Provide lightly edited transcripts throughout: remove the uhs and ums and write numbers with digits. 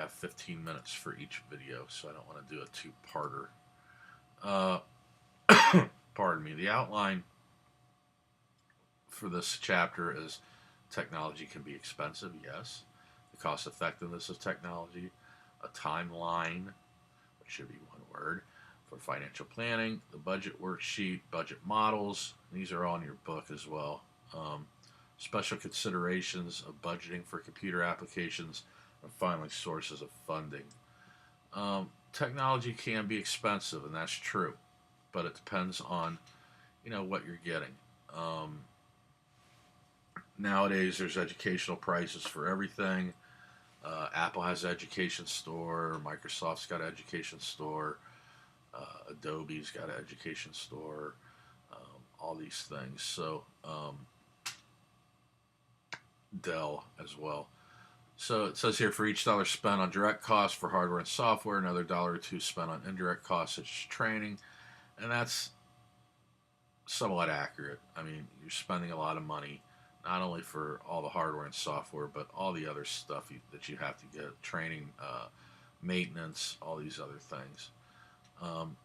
have 15 minutes for each video, so I don't want to do a two-parter. Uh, Pardon me. The outline for this chapter is technology can be expensive, yes. The cost effectiveness of technology, a timeline, which should be one word, for financial planning, the budget worksheet, budget models. These are all in your book as well. Special considerations of budgeting for computer applications, and finally, sources of funding. Technology can be expensive, and that's true, but it depends on what you're getting. Um, Nowadays, there's educational prices for everything. Apple has an education store. Microsoft's got an education store. Adobe's got an education store. All these things. So Dell as well. So it says here for each dollar spent on direct costs for hardware and software, another dollar or two spent on indirect costs such as training, and that's somewhat accurate. I mean, you're spending a lot of money not only for all the hardware and software, but all the other stuff that you have to get, training, maintenance, all these other things. Um,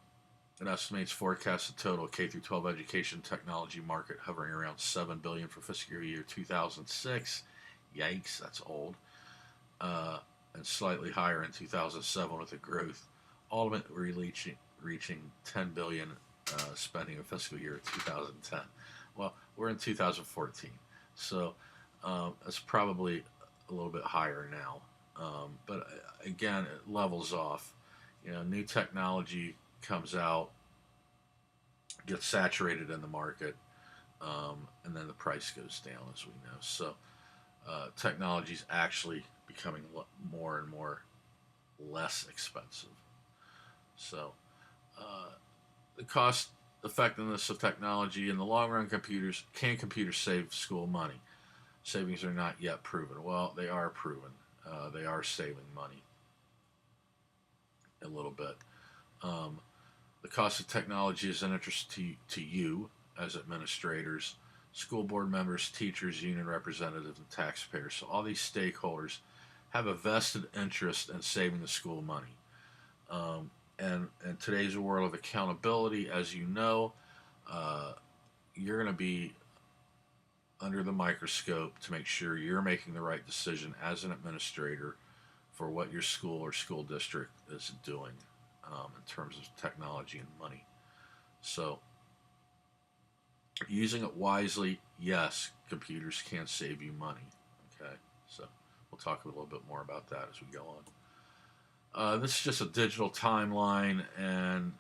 it estimates forecasts the total K through 12 education technology market hovering around $7 billion for fiscal year 2006. Yikes, that's old. And slightly higher in 2007 with the growth, ultimately reaching $10 billion spending in fiscal year 2010. Well, we're in 2014, so it's probably a little bit higher now. But again, it levels off. New technology comes out, gets saturated in the market, and then the price goes down, as we know. So technology is actually becoming more and more less expensive. So the cost effectiveness of technology in the long run, computers save school money? Savings are not yet proven. Well, they are proven. They are saving money a little bit. The cost of technology is an interest to you as administrators, school board members, teachers, union representatives, and taxpayers. So all these stakeholders have a vested interest in saving the school money. And in today's world of accountability, as you know, you're going to be under the microscope to make sure you're making the right decision as an administrator for what your school or school district is doing in terms of technology and money. So using it wisely, yes, computers can save you money. Okay, so we'll talk a little bit more about that as we go on. This is just a digital timeline, and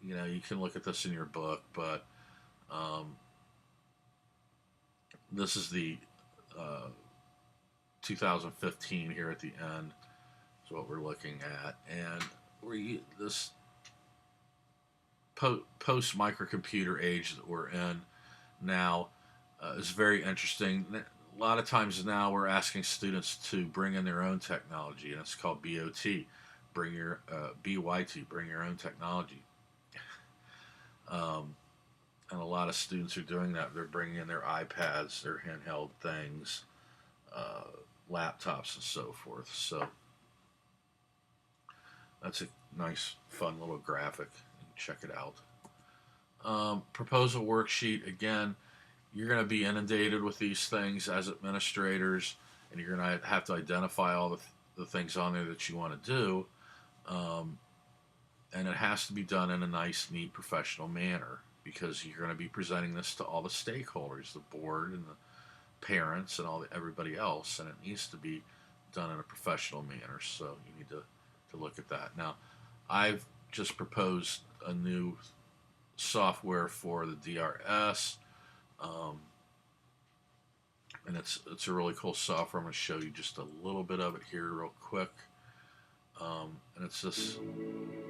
you can look at this in your book, but this is the 2015 here at the end is what we're looking at, and this post microcomputer age that we're in now is very interesting. A lot of times now we're asking students to bring in their own technology, and it's called BOT. Bring your BYT, bring your own technology. And a lot of students are doing that. They're bringing in their iPads, their handheld things, laptops, and so forth. So that's a nice, fun little graphic. You can check it out. Proposal worksheet. Again, you're going to be inundated with these things as administrators, and you're going to have to identify all the things on there that you want to do. And it has to be done in a nice, neat, professional manner because you're going to be presenting this to all the stakeholders, the board and the parents and everybody else, and it needs to be done in a professional manner. So you need to look at that. Now, I've just proposed a new software for the DRS, and it's a really cool software. I'm going to show you just a little bit of it here real quick. And it's this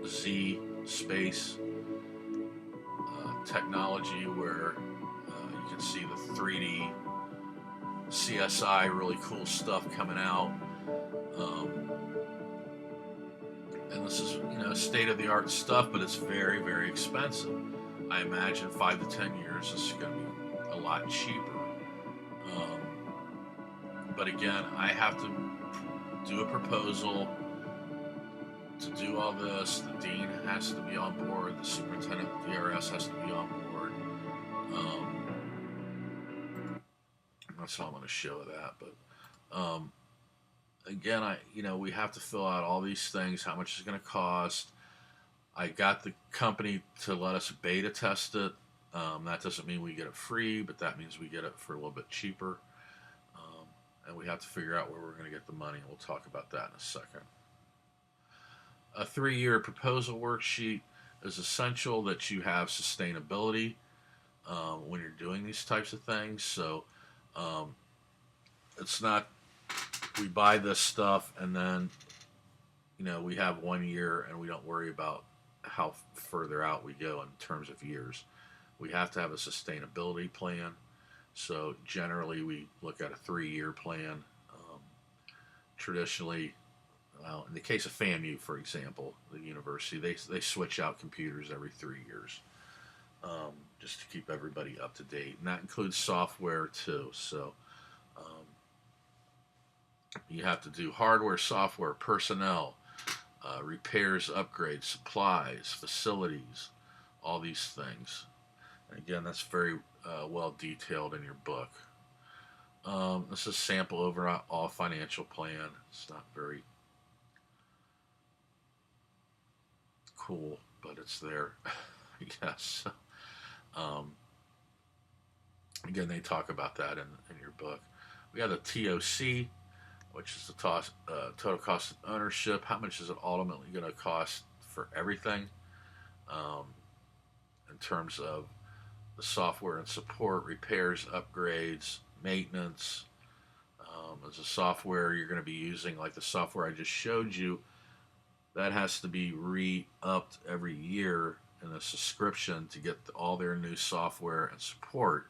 Z space technology where you can see the 3D CSI, really cool stuff coming out. And this is state-of-the-art stuff, but it's very, very expensive. I imagine 5 to 10 years this is going to be a lot cheaper. But again, I have to do a proposal, to do all this, the dean has to be on board, the superintendent, DRS has to be on board. That's all I'm going to show that, but again, we have to fill out all these things. How much is it going to cost? I got the company to let us beta test it. That doesn't mean we get it free, but that means we get it for a little bit cheaper. And we have to figure out where we're going to get the money. We'll talk about that in a second. A 3-year proposal worksheet is essential that you have sustainability when you're doing these types of things. So it's not we buy this stuff and then we have 1 year and we don't worry about how further out we go in terms of years. We have to have a sustainability plan. So generally, we look at a 3-year plan. Traditionally, well, in the case of FAMU, for example, the university, they switch out computers every 3 years, just to keep everybody up to date, and that includes software too. So you have to do hardware, software, personnel, repairs, upgrades, supplies, facilities, all these things. And again, that's very well detailed in your book. This is a sample overall financial plan. It's not very cool, but it's there, I guess. Again, they talk about that in your book. We have the TOC, which is the total cost of ownership. How much is it ultimately going to cost for everything in terms of the software and support, repairs, upgrades, maintenance. As a software you're going to be using, like the software I just showed you, that has to be re-upped every year in a subscription to get all their new software and support.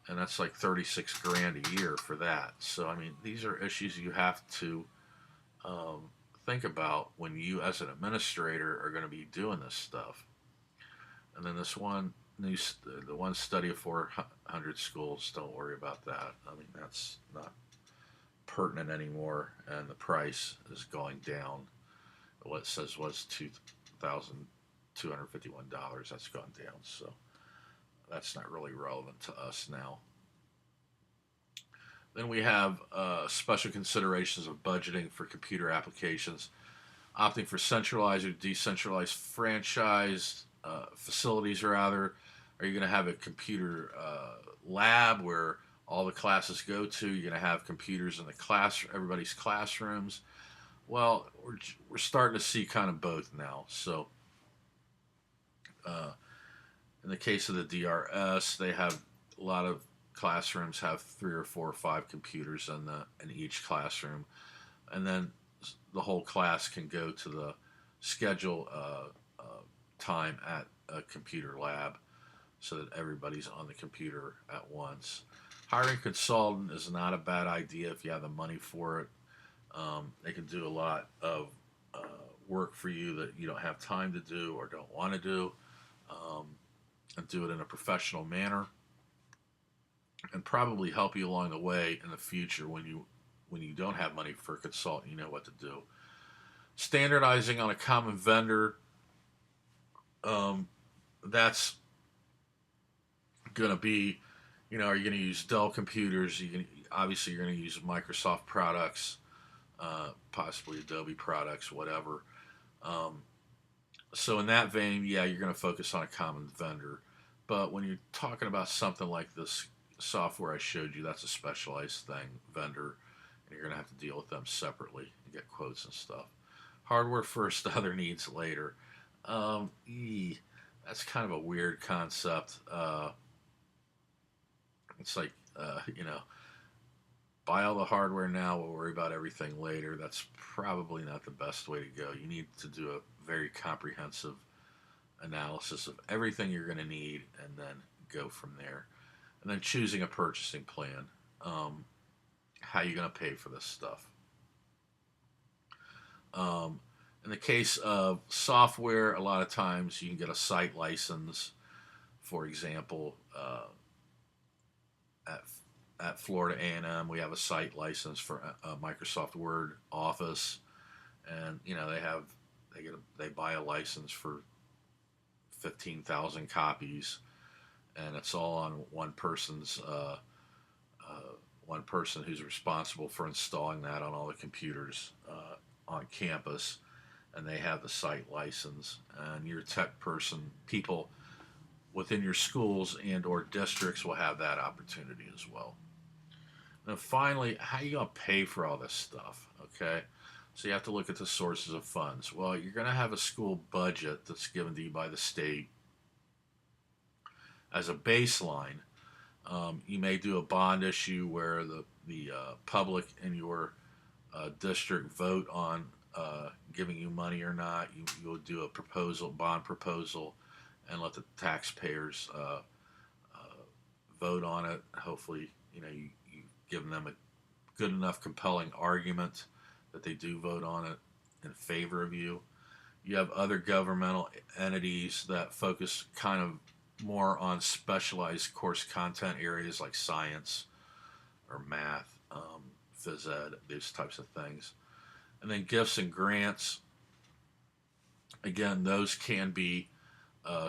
And that's like 36 grand a year for that. So, I mean, these are issues you have to think about when you, as an administrator, are going to be doing this stuff. And then this one, the one study of 400 schools, don't worry about that. I mean, that's not pertinent anymore, and the price is going down. What it says was $2,251. That's gone down, so that's not really relevant to us now. Then we have special considerations of budgeting for computer applications, opting for centralized or decentralized franchise facilities, rather. Are you going to have a computer lab where all the classes go to? You're going to have computers in everybody's classrooms. Well, we're starting to see kind of both now. So, in the case of the DRS, they have a lot of classrooms have 3 or 4 or 5 computers in each classroom, and then the whole class can go to the schedule time at a computer lab, so that everybody's on the computer at once. Hiring a consultant is not a bad idea if you have the money for it. They can do a lot of work for you that you don't have time to do or don't want to do, and do it in a professional manner, and probably help you along the way in the future when you don't have money for a consultant. You know what to do. Standardizing on a common vendor. That's going to be, are you going to use Dell computers? Obviously you're going to use Microsoft products, possibly Adobe products, whatever. So in that vein, yeah, you're going to focus on a common vendor. But when you're talking about something like this software I showed you, that's a specialized vendor, and you're going to have to deal with them separately and get quotes and stuff. Hardware first, other needs later. That's kind of a weird concept. It's like, buy all the hardware now, we'll worry about everything later. That's probably not the best way to go. You need to do a very comprehensive analysis of everything you're going to need and then go from there. And then choosing a purchasing plan. How are you going to pay for this stuff? In the case of software, a lot of times you can get a site license. For example, at Florida A&M, we have a site license for Microsoft Word, Office, and they have they buy a license for 15,000 copies, and it's all on one person who's responsible for installing that on all the computers on campus, and they have the site license. And your tech person, people within your schools and or districts will have that opportunity as well. And finally, how are you going to pay for all this stuff? Okay, so you have to look at the sources of funds. Well, you're going to have a school budget that's given to you by the state as a baseline. You may do a bond issue where the public in your district vote on giving you money or not. You'll do a bond proposal, and let the taxpayers vote on it. Hopefully, you give them a good enough, compelling argument that they do vote on it in favor of you. You have other governmental entities that focus kind of more on specialized course content areas like science or math, phys ed, these types of things. And then gifts and grants, again, those can be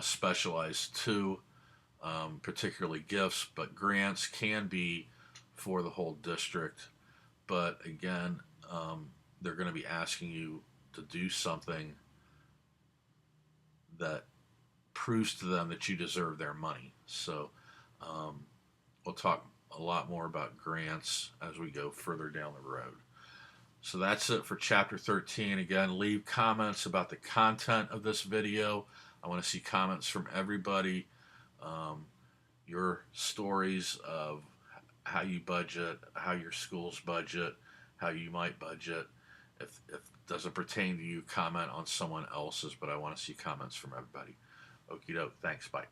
specialized too, particularly gifts, but grants can be for the whole district. But again, they're going to be asking you to do something that proves to them that you deserve their money. So we'll talk a lot more about grants as we go further down the road. So that's it for chapter 13. Again, leave comments about the content of this video. I want to see comments from everybody. Your stories of how you budget, how your schools budget, how you might budget. If it doesn't pertain to you, comment on someone else's, but I want to see comments from everybody. Okie doke. Thanks. Bye.